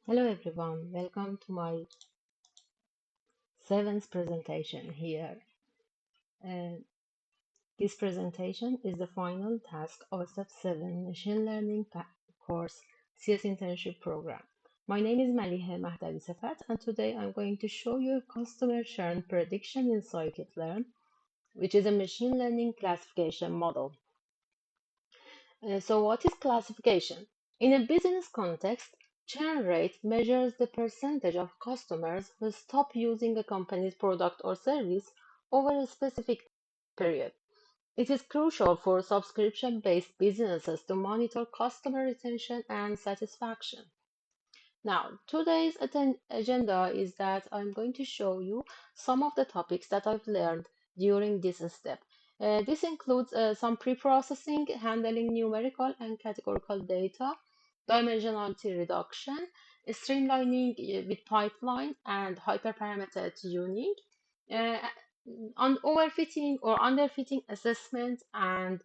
Hello everyone, welcome to my seventh presentation here. Uh, this presentation is the final task of Step 7 Machine Learning course CS Internship program. My name is Maliheh Mahdavi Sefat and today I'm going to show you customer churn prediction in Scikit-learn, which is a machine learning classification model. So what is classification? In a business context, churn rate measures the percentage of customers who stop using a company's product or service over a specific period. It is crucial for subscription-based businesses to monitor customer retention and satisfaction. Now, today's agenda is that I'm going to show you some of the topics that I've learned during this step. This includes some pre-processing, handling numerical and categorical data, dimensionality reduction, streamlining with pipeline, and hyperparameter tuning, uh, on overfitting or underfitting assessment, and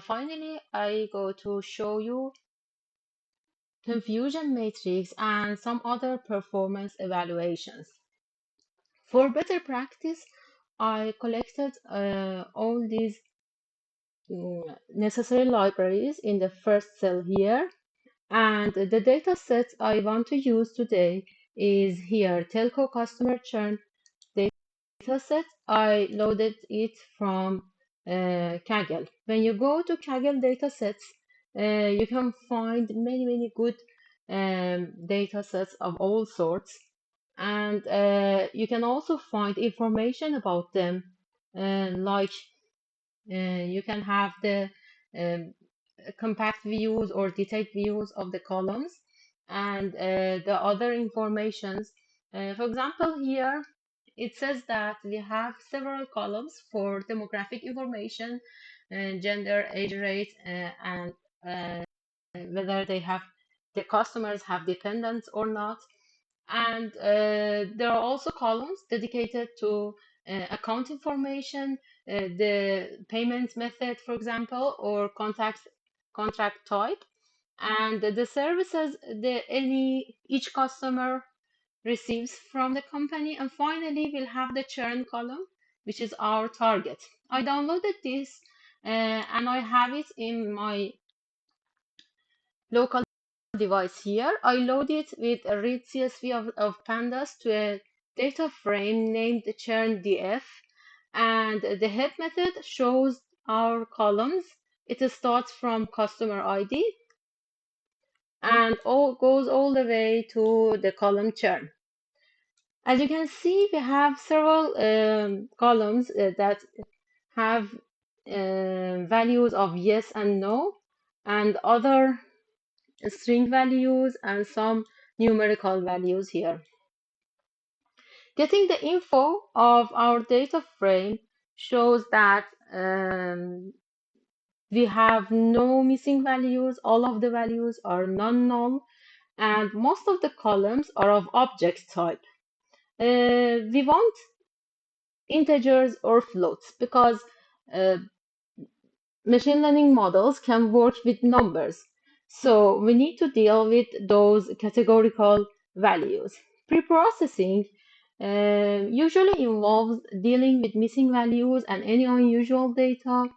finally, I go to show you confusion matrix, and some other performance evaluations. For better practice, I collected all these necessary libraries in the first cell here, and the data set I want to use today is here, telco customer churn data set. I loaded it from Kaggle. When you go to Kaggle datasets, you can find many good data sets of all sorts, and you can also find information about them, like you can have the um, compact views or detailed views of the columns and the other informations. For example, here it says that we have several columns for demographic information, gender, age rate, and whether the customers have dependents or not. And there are also columns dedicated to account information, the payment method, for example, or contract type, and the services each customer receives from the company. And finally, we'll have the churn column, which is our target. I downloaded this and I have it in my local device here. I load it with a read CSV of pandas to a data frame named churn df, and the head method shows our columns. It starts from customer ID and goes all the way to the column churn. As you can see, we have several columns that have values of yes and no, and other string values and some numerical values here. Getting the info of our data frame shows that we have no missing values, all of the values are non-null, and most of the columns are of object type. We want integers or floats because uh, machine learning models can work with numbers. So we need to deal with those categorical values. Preprocessing usually involves dealing with missing values and any unusual data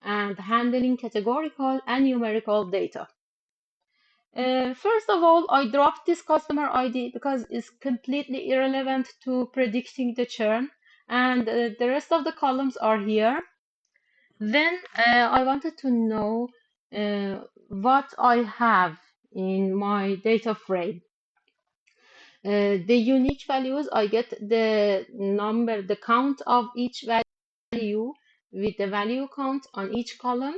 and handling categorical and numerical data. First of all, I dropped this customer ID because it's completely irrelevant to predicting the churn, and the rest of the columns are here. Then I wanted to know what I have in my data frame. The unique values, I get the number, the count of each value with the value count on each column,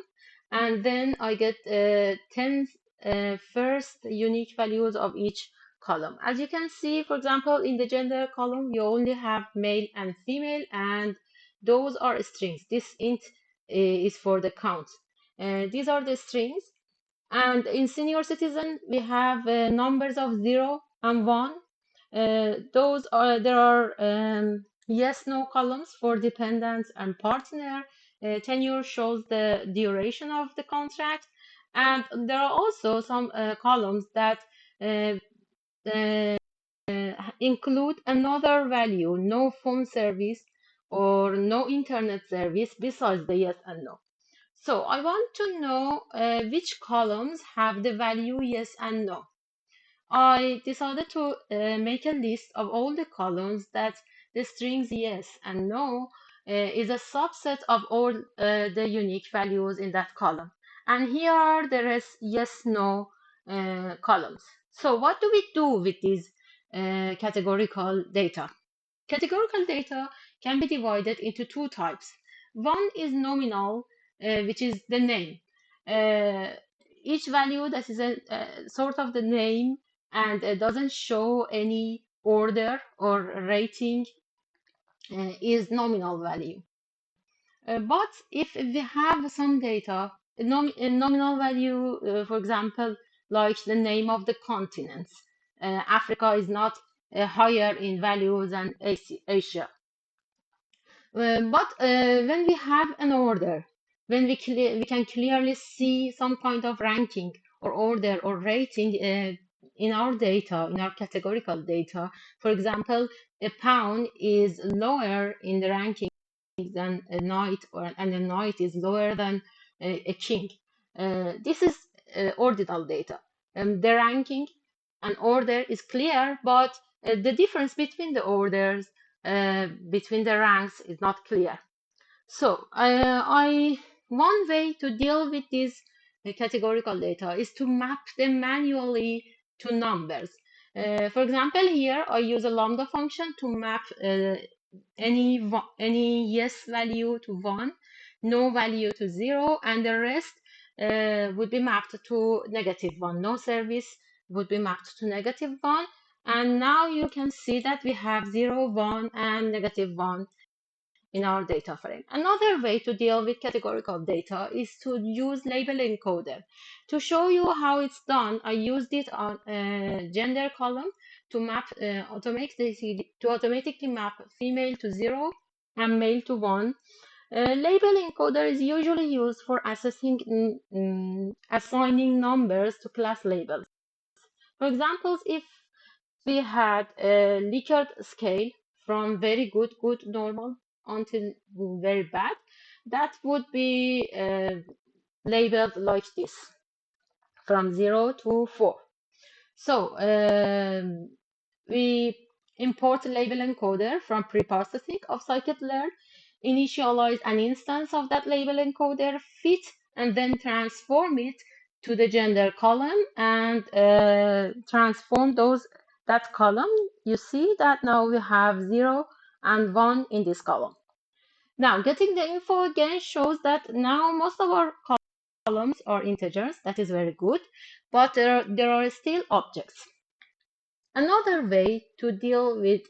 and then I get 10 first unique values of each column. As you can see, for example, in the gender column, you only have male and female, and those are strings. This int is for the count. These are the strings. And in senior citizen, we have numbers of 0 and 1. There are yes, no columns for dependents and partner. Tenure shows the duration of the contract. And there are also some columns that uh, include another value, no phone service or no internet service besides the yes and no. So I want to know which columns have the value yes and no. I decided to make a list of all the columns that the strings yes and no is a subset of all the unique values in that column. And here are the rest yes no columns. So what do we do with these categorical data? Categorical data can be divided into two types. One is nominal, which is the name. Uh, each value that is a sort of the name and doesn't show any order or rating is nominal value. But if we have some data, a nominal value, for example, like the name of the continents, Africa is not higher in value than Asia. But when we have an order, when we can clearly see some kind of ranking or order or rating in our data, in our categorical data, for example, a pound is lower in the ranking than a knight, and a knight is lower than a king. This is ordinal data. The ranking and order is clear, but the difference between the orders, between the ranks, is not clear. So, one way to deal with this categorical data is to map them manually to numbers. For example, here I use a lambda function to map any yes value to 1, no value to 0, and the rest would be mapped to -1. No service would be mapped to -1. And now you can see that we have 0, 1, and -1 in our data frame. Another way to deal with categorical data is to use label encoder. To show you how it's done, I used it on a gender column to map to automatically map female to 0 and male to 1. Label encoder is usually used for assigning numbers to class labels. For example, if we had a Likert scale from very good, good, normal until very bad, that would be labeled like this, from 0 to 4. So we import label encoder from preprocessing of Scikit-learn, initialize an instance of that label encoder, fit, and then transform it to the gender column and transform that column. You see that now we have 0 and 1 in this column. Now, getting the info again shows that now most of our columns are integers. That is very good, but there are still objects. Another way to deal with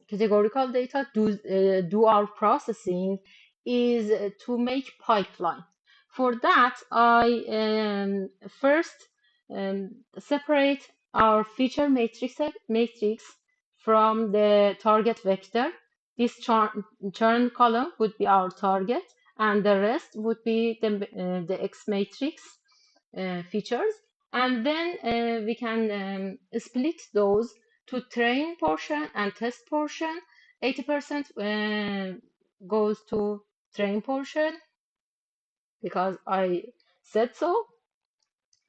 categorical data, do our processing, is to make pipeline. For that, I first separate our feature matrix from the target vector. This churn column would be our target, and the rest would be the X matrix features. And then we can split those to train portion and test portion. 80% goes to train portion because I said so.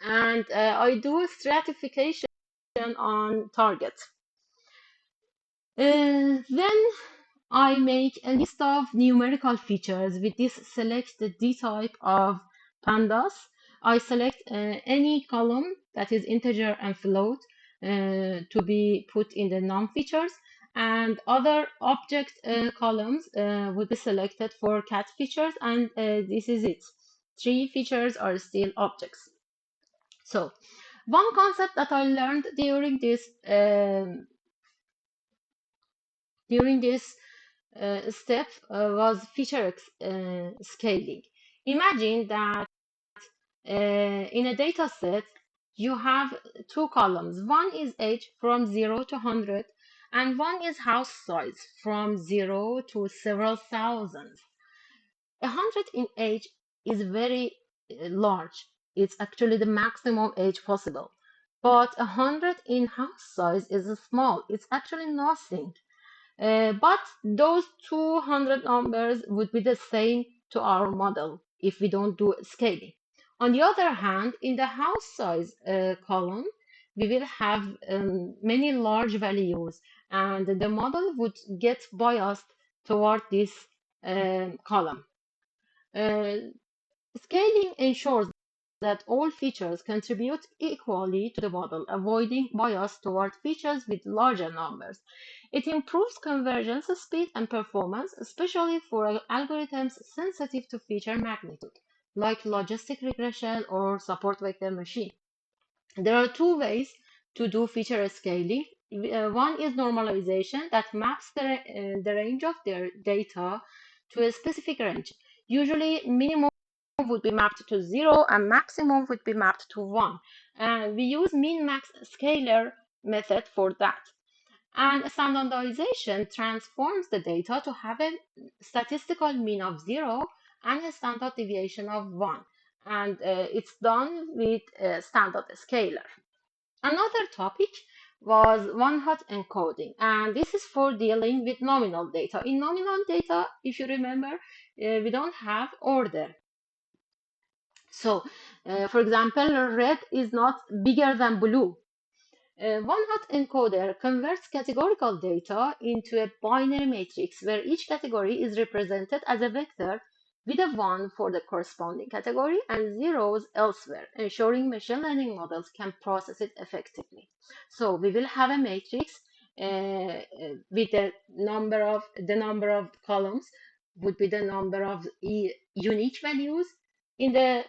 And I do stratification on target. Then I make a list of numerical features with this select the D type of pandas. I select any column that is integer and float to be put in the num features, and other object columns would be selected for cat features, and this is it. 3 features are still objects. So one concept that I learned during this step was feature scaling. Imagine that in a data set, you have two columns. One is age from 0 to 100, and one is house size from 0 to several thousand. 100 in age is very large. It's actually the maximum age possible. But 100 in house size is small. It's actually nothing. But those 200 numbers would be the same to our model if we don't do scaling. On the other hand, in the house size column, we will have many large values, and the model would get biased toward this column. Uh, Scaling ensures that all features contribute equally to the model, avoiding bias toward features with larger numbers. It improves convergence speed and performance, especially for algorithms sensitive to feature magnitude, like logistic regression or support vector machine. There are two ways to do feature scaling. One is normalization that maps the range of their data to a specific range. Usually, minimum would be mapped to 0 and maximum would be mapped to 1. And we use min-max scaler method for that. And standardization transforms the data to have a statistical mean of 0 and a standard deviation of 1. And it's done with StandardScaler. Another topic was OneHotEncoding, and this is for dealing with nominal data. In nominal data, if you remember, we don't have order. So, for example, red is not bigger than blue. OneHotEncoder converts categorical data into a binary matrix where each category is represented as a vector with a 1 for the corresponding category and zeros elsewhere, ensuring machine learning models can process it effectively. So we will have a matrix with the number of columns would be the number of unique values in the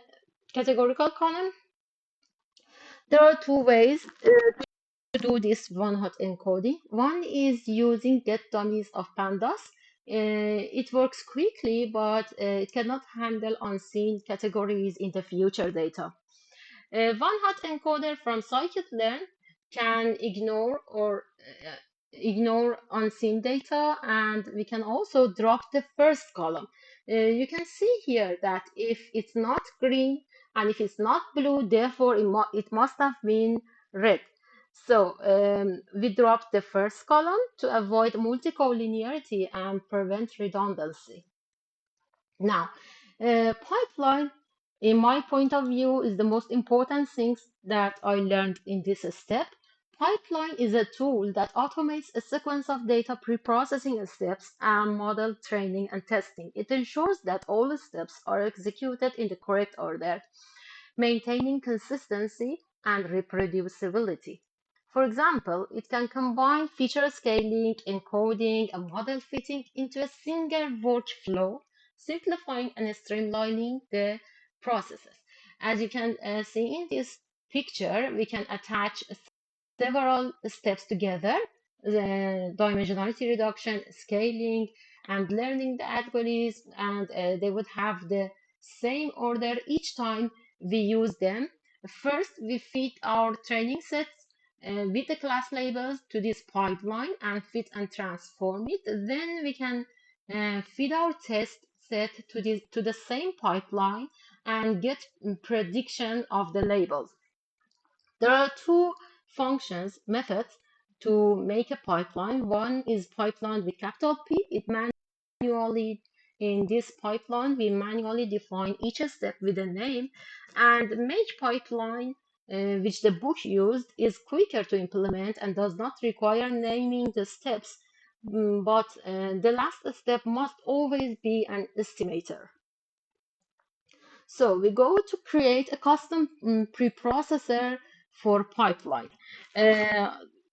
categorical column. There are two ways to do this one-hot encoding. One is using get dummies of pandas. It works quickly, but it cannot handle unseen categories in the future data. One-hot encoder from Scikit-learn can ignore unseen data, and we can also drop the first column. You can see here that if it's not green and if it's not blue, therefore it must have been red. So we drop the first column to avoid multicollinearity and prevent redundancy. Now, pipeline, in my point of view, is the most important things that I learned in this step. Pipeline is a tool that automates a sequence of data pre-processing steps and model training and testing. It ensures that all the steps are executed in the correct order, maintaining consistency and reproducibility. For example, it can combine feature scaling, encoding, and model fitting into a single workflow, simplifying and streamlining the processes. As you can see in this picture, we can attach several steps together, the dimensionality reduction, scaling, and learning the algorithms, and they would have the same order each time we use them. First, we feed our training sets with the class labels to this pipeline and fit and transform it. Then we can feed our test set to the same pipeline and get prediction of the labels. There are two methods to make a pipeline. One is pipeline with capital P. In this pipeline, we manually define each step with a name, and make pipeline, which the book used, is quicker to implement and does not require naming the steps, but the last step must always be an estimator. So we go to create a custom preprocessor for pipeline.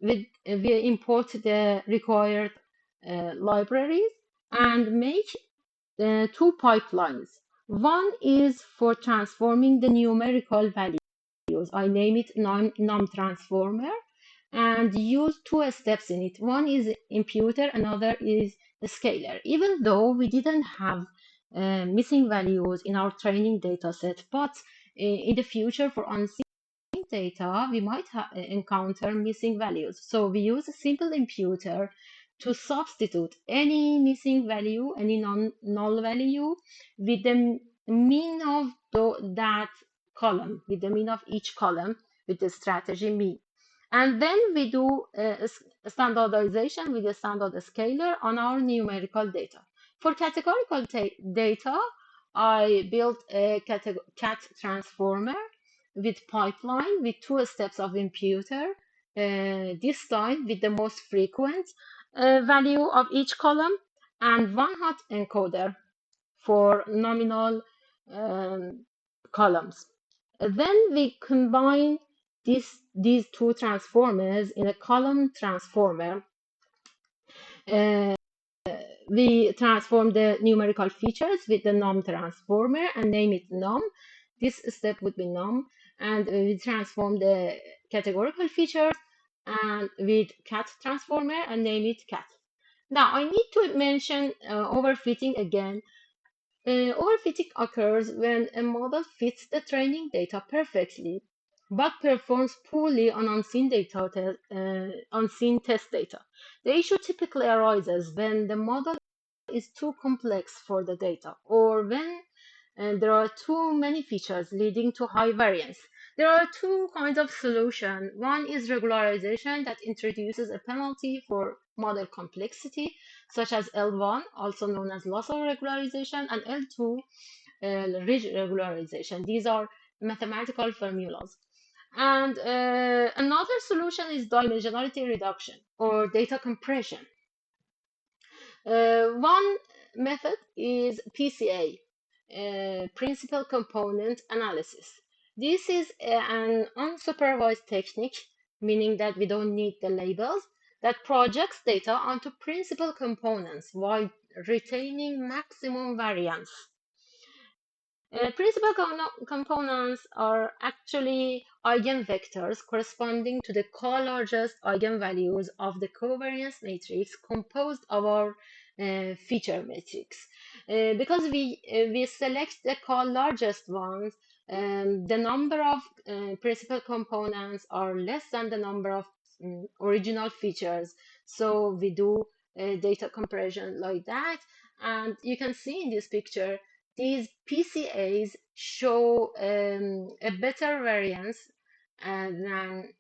We import the required libraries and make two pipelines. One is for transforming the numerical values. I name it num transformer and use two steps in it. One is imputer, another is the scaler. Even though we didn't have missing values in our training data set, but in the future for unseen data, we might encounter missing values. So we use a simple imputer to substitute any missing value, any null value, with the mean of that column, with the mean of each column, with the strategy mean. And then we do standardization with the standard scaler on our numerical data. For categorical data, I built a cat transformer with pipeline with two steps of imputer, this time with the most frequent value of each column, and OneHotEncoder for nominal um, columns. Then we combine these two transformers in a column transformer. Uh, we transform the numerical features with the num transformer and name it num. This step would be num. And we transform the categorical features and with cat transformer and name it cat. Now I need to mention overfitting again. Overfitting occurs when a model fits the training data perfectly, but performs poorly on unseen test data. The issue typically arises when the model is too complex for the data, or when there are too many features leading to high variance. There are two kinds of solution. One is regularization that introduces a penalty for model complexity, such as L1, also known as loss of regularization, and L2, ridge regularization. These are mathematical formulas. And another solution is dimensionality reduction or data compression. One method is PCA, Principal Component Analysis. This is an unsupervised technique, meaning that we don't need the labels, that projects data onto principal components while retaining maximum variance. Principal components are actually eigenvectors corresponding to the co-largest eigenvalues of the covariance matrix composed of our feature matrix. Because we select the co-largest ones, the number of principal components are less than the number of original features. So we do data compression like that. And you can see in this picture these PCAs show a better variance than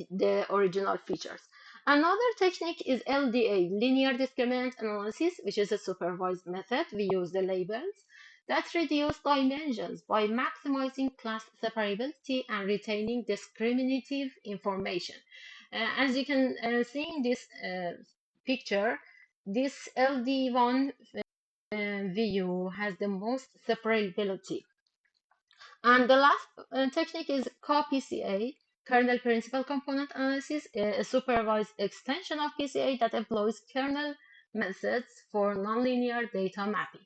the original features. Another technique is LDA, linear discriminant analysis, which is a supervised method. We use the labels that reduce dimensions by maximizing class separability and retaining discriminative information. As you can see in this picture, this LD1 view has the most separability. And the last technique is CoPCA, kernel principal component analysis, a supervised extension of PCA that employs kernel methods for nonlinear data mapping.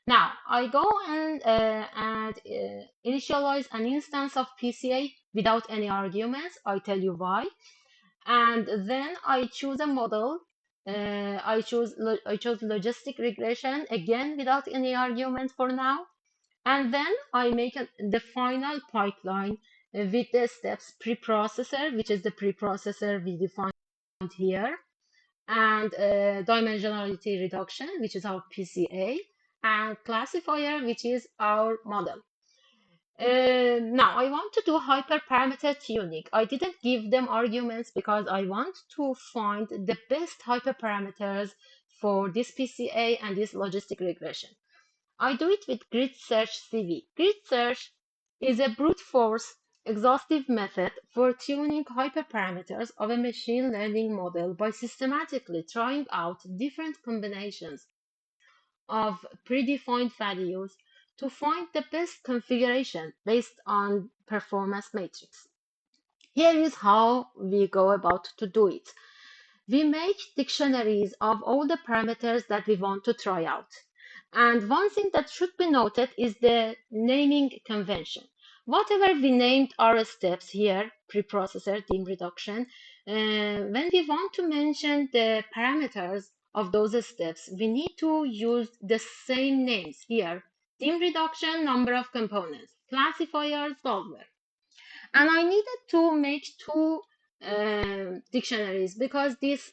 Now, I go and initialize an instance of PCA without any arguments. I tell you why. And then I choose a model. I chose logistic regression again without any argument for now. And then I make the final pipeline with the steps preprocessor, which is the preprocessor we defined here, and dimensionality reduction, which is our PCA, and classifier, which is our model. Now I want to do hyperparameter tuning. I didn't give them arguments because I want to find the best hyperparameters for this PCA and this logistic regression. I do it with GridSearchCV. GridSearch is a brute force exhaustive method for tuning hyperparameters of a machine learning model by systematically trying out different combinations of predefined values to find the best configuration based on performance matrix. Here is how we go about to do it. We make dictionaries of all the parameters that we want to try out. And one thing that should be noted is the naming convention. Whatever we named our steps here, preprocessor, dim reduction, when we want to mention the parameters of those steps, we need to use the same names here. Dim reduction, number of components, classifier, solver. And I needed to make two dictionaries because this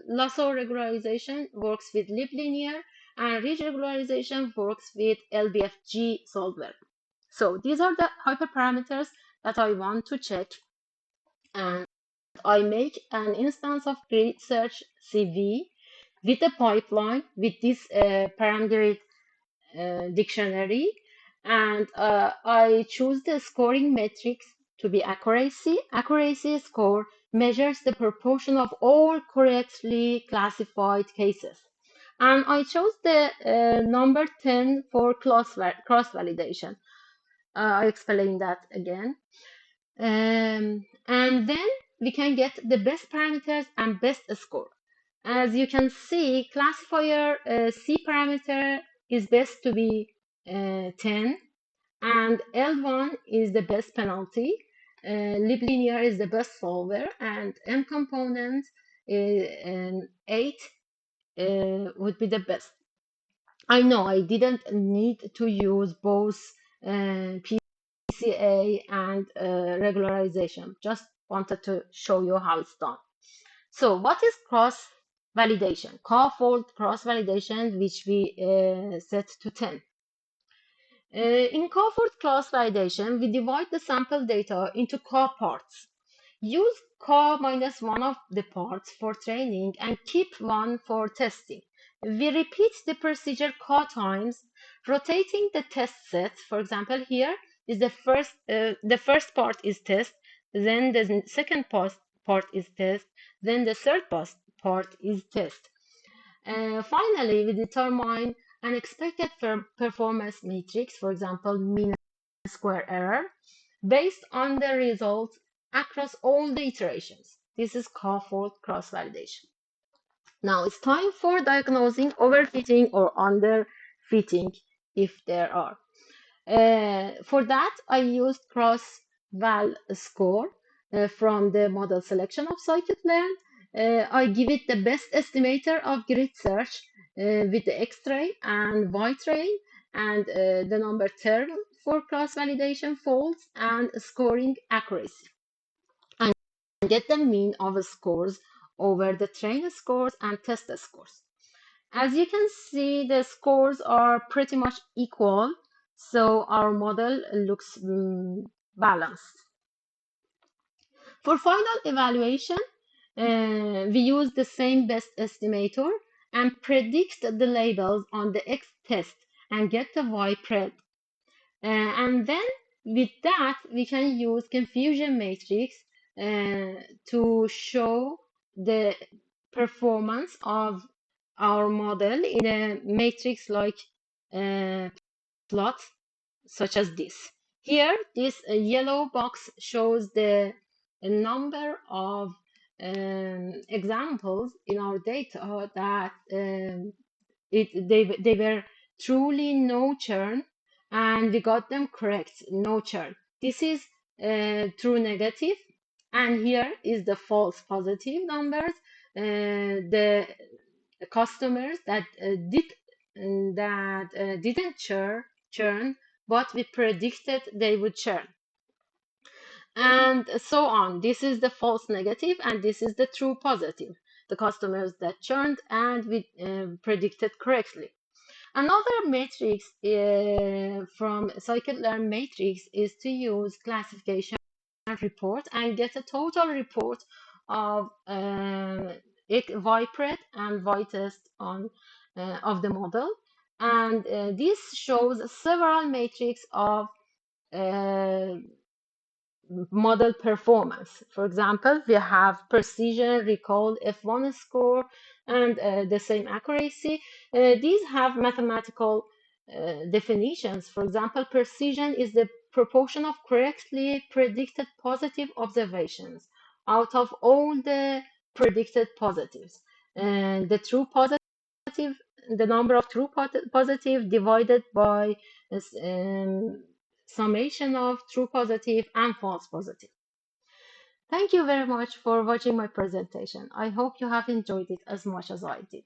lasso regularization works with liblinear and ridge regularization works with LBFG solver. So these are the hyperparameters that I want to check, and I make an instance of GridSearchCV with a pipeline with this parameter dictionary, and I choose the scoring metrics to be accuracy. Accuracy score measures the proportion of all correctly classified cases. And I chose the number 10 for cross validation. I explain that again. And then we can get the best parameters and best score. As you can see, classifier C parameter is best to be 10, and L1 is the best penalty. LibLinear is the best solver, and M component is 8 would be the best. I know I didn't need to use both PCA and regularization. Just wanted to show you how it's done. So what is cross validation? K-fold cross validation, which we set to 10. In K-fold cross validation, we divide the sample data into K parts. Use K minus one of the parts for training and keep one for testing. We repeat the procedure K times, rotating the test sets. For example, here is the first part is test, then the second part is test, then the third part is test. Finally, we determine an expected performance matrix, for example, mean square error, based on the results across all the iterations. This is K-fold cross-validation. Now it's time for diagnosing overfitting or underfitting, if there are. For that, I used cross-val score from the model selection of Scikit-learn. I give it the best estimator of grid search with the X-ray and Y-train, and the number term for cross-validation folds and scoring accuracy, and get the mean of scores over the train scores and test scores. As you can see, the scores are pretty much equal, so our model looks balanced. For final evaluation, we use the same best estimator and predict the labels on the X test and get the Y pred. And then with that, we can use confusion matrix to show the performance of our model in a matrix like plot such as this. Here, this yellow box shows the number of examples in our data that they were truly no churn, and we got them correct, no churn. This is true negative, and here is the false positive numbers. The customers that didn't churn, but we predicted they would churn, and so on. This is the false negative, and this is the true positive, the customers that churned and we predicted correctly. Another matrix from Scikit-learn matrix is to use classification report and get a total report of YPRED and YTest of the model. And this shows several matrix of model performance. For example, we have precision, recall, F1 score, and the same accuracy. These have mathematical definitions. For example, precision is the proportion of correctly predicted positive observations out of all the predicted positives. And the true positive, the number of true positive divided by summation of true positive and false positive. Thank you very much for watching my presentation. I hope you have enjoyed it as much as I did.